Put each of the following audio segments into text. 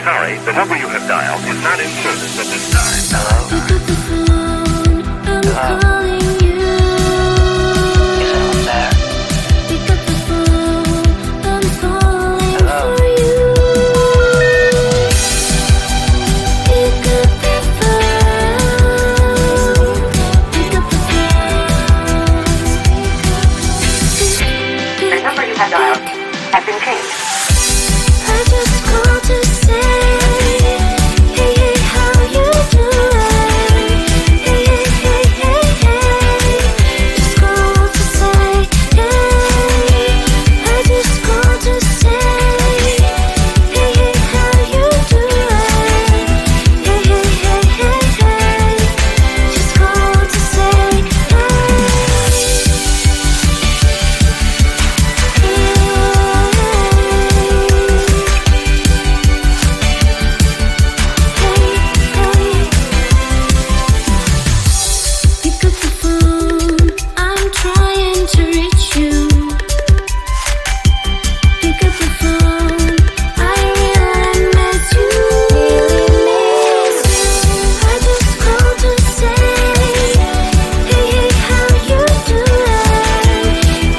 sorry, the number you have dialed is not in service at this time. Hello? Pick up the phone, I'm calling you. Is anyone there? Pick up the phone, I'm falling Hello? for you. Pick up the phone, pick up the phone. The number you have dialed has been changed. I just called to say, hey, hey, how you doing? Hey, hey, hey, hey, hey. Just called to say, hey. I just called to say, hey, hey, how you doing? Hey, hey, hey, hey, hey. Just called to say, pick up the phone, I'm trying to reach you. Pick up the phone, I really miss you. I just called to say, hey, hey, how you doing?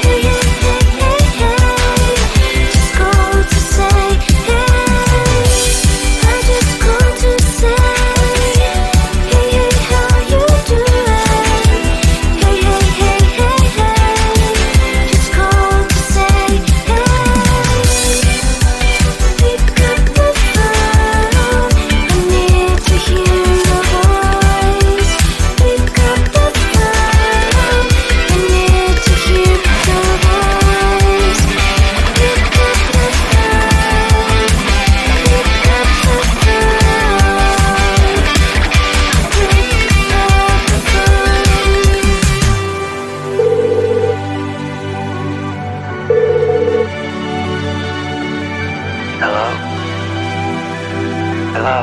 Hey, hey, hey, hey, hey. Just called to say, hey. I just called to say, hey, hey, how you doing? Hey, hey, hey, hey, hey. Just called to say, hey. Pick up the phone, I need to hear your voice. Pick up the phone, I need to hear your voice. Pick up the phone, pick up the Hello? Hello?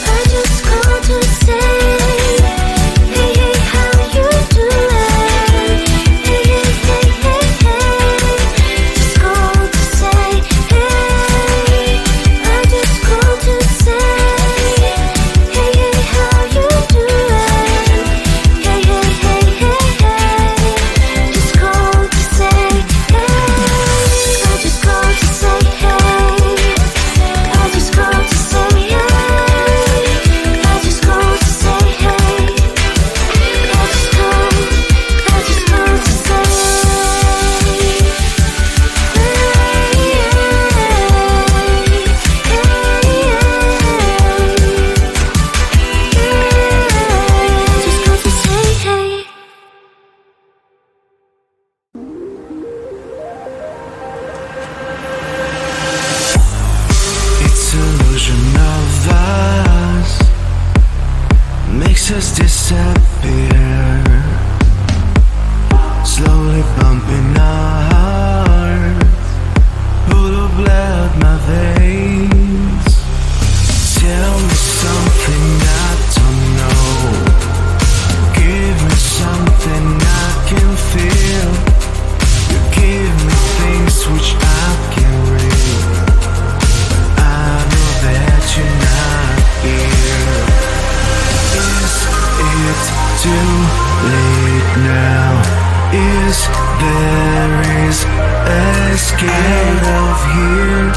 I just called to say, hey, hey, how you doing? Hey, hey, hey, hey, hey. Just called to say, hey. I just called to say, hey, hey, how you doing? Hey, hey, hey, hey, hey. Just called to say, hey. I just called to say, hey. I just called to say, hey. I just called to say, hey. I just called to say, just called to say, hey. It's illusion of us makes us disappear, slowly bumping our hearts, full of blood my veins. Tell me something I don't know. Give me something I can feel. You give me things which I can read. I know that you're not here. Is it too late now? Is there escape out of here?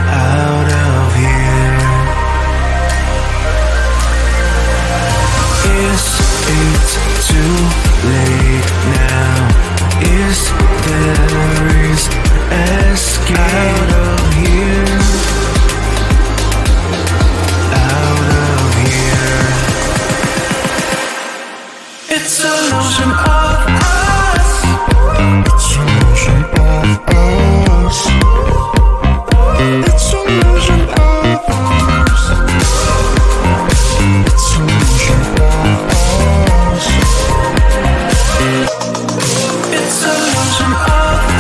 Out of here. Is it too late now? Is there escape out of here? Out of here. It's illusion of us. It's illusion of us. It's illusion of us. It's illusion of us. It's illusion of us.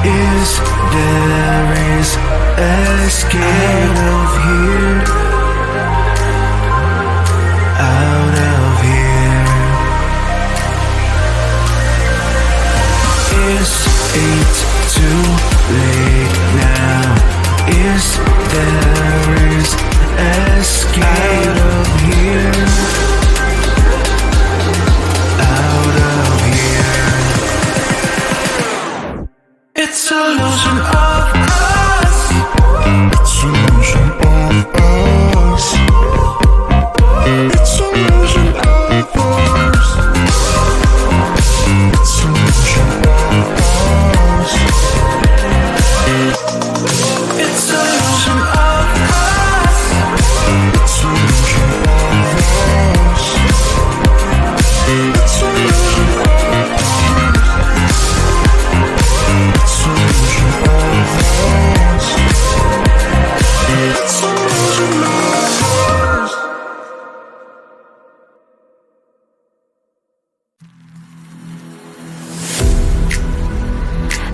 Is there is escape out of here? Out of here. Is it too late now? Is there is escape out of here? Out of here. It's an illusion of us. It's an illusion of us. It's an illusion of us. It's an illusion of us. It's an illusion of us. It's an illusion of us. It's an illusion of us. It's an illusion of us. It's an illusion of us.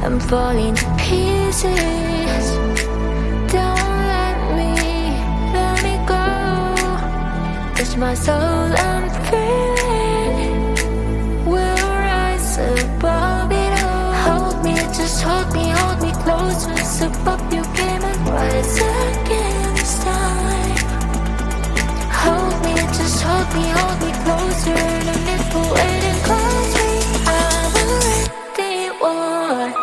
I'm falling to pieces. Don't let me go. Touch my soul, I'm feeling. We'll rise above it all. Hold me, just hold me closer. Sip up your game and rise again this time. Hold me, just hold me closer. No need for waiting, close me. I'm already one.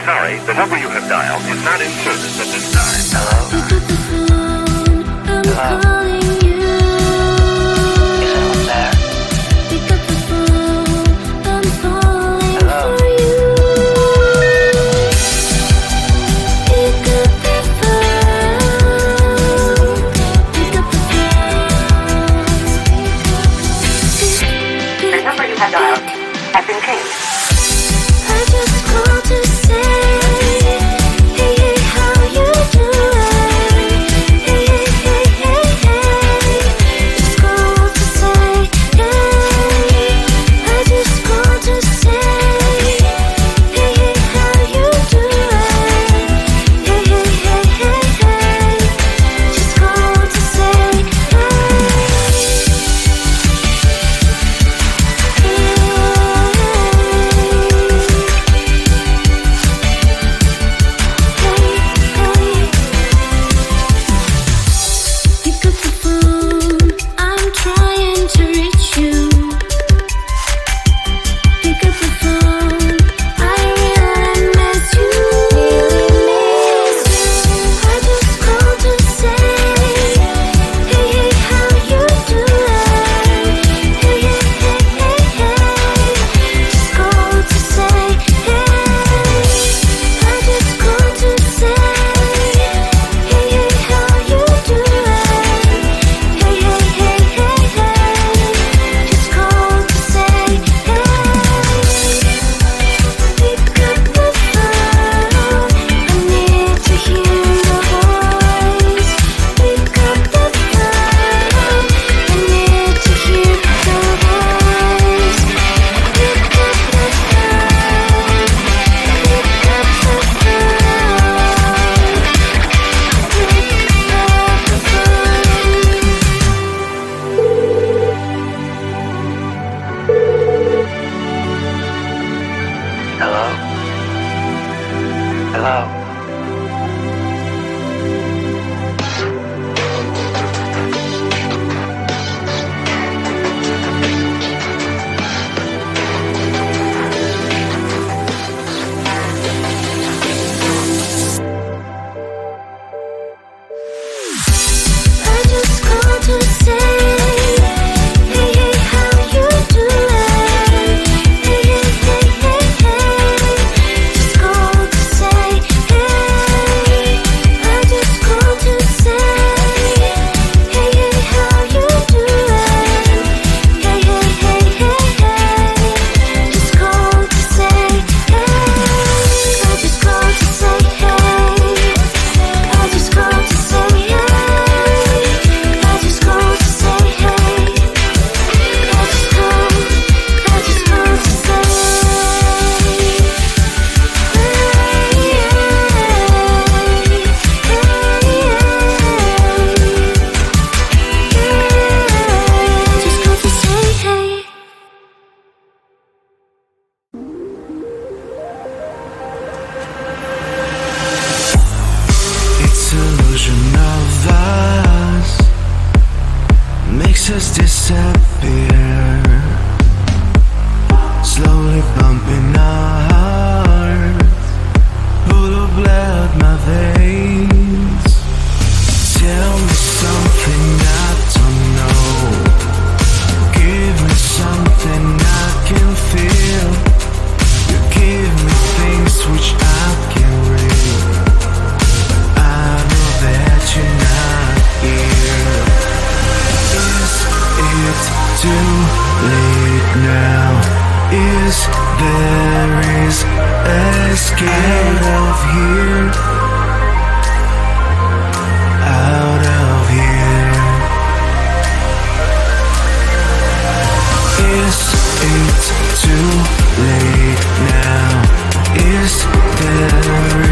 Sorry, the number you have dialed is not in service at this time. Hello? Pick up the phone, I'm calling you. Is anyone there? Pick up the phone, I'm falling Hello? for you. Pick up the phone, pick up the phone. The number you have dialed has been changed. I just called to say, hey, how you doing? Hello. I just called to say, hey, hey, how you doing? Hey, hey, hey, hey, hey. Just called to say, hey. I just called to say, hey, hey, how you doing? Hey, hey, hey, hey, hey. Just called to say, hey. I just called to say, hey. I just called to say, hey. I just called to say, hey. I just called to say, just called to say, hey. It's illusion of us makes us disappear, slowly bumping our hearts, full of blood my veins. Tell me something I don't know, give me something I can feel. You give me things which I can read. I know that you're not here. Is it too late now? Is there escape out of here? Out of here. Is it too late now? Is there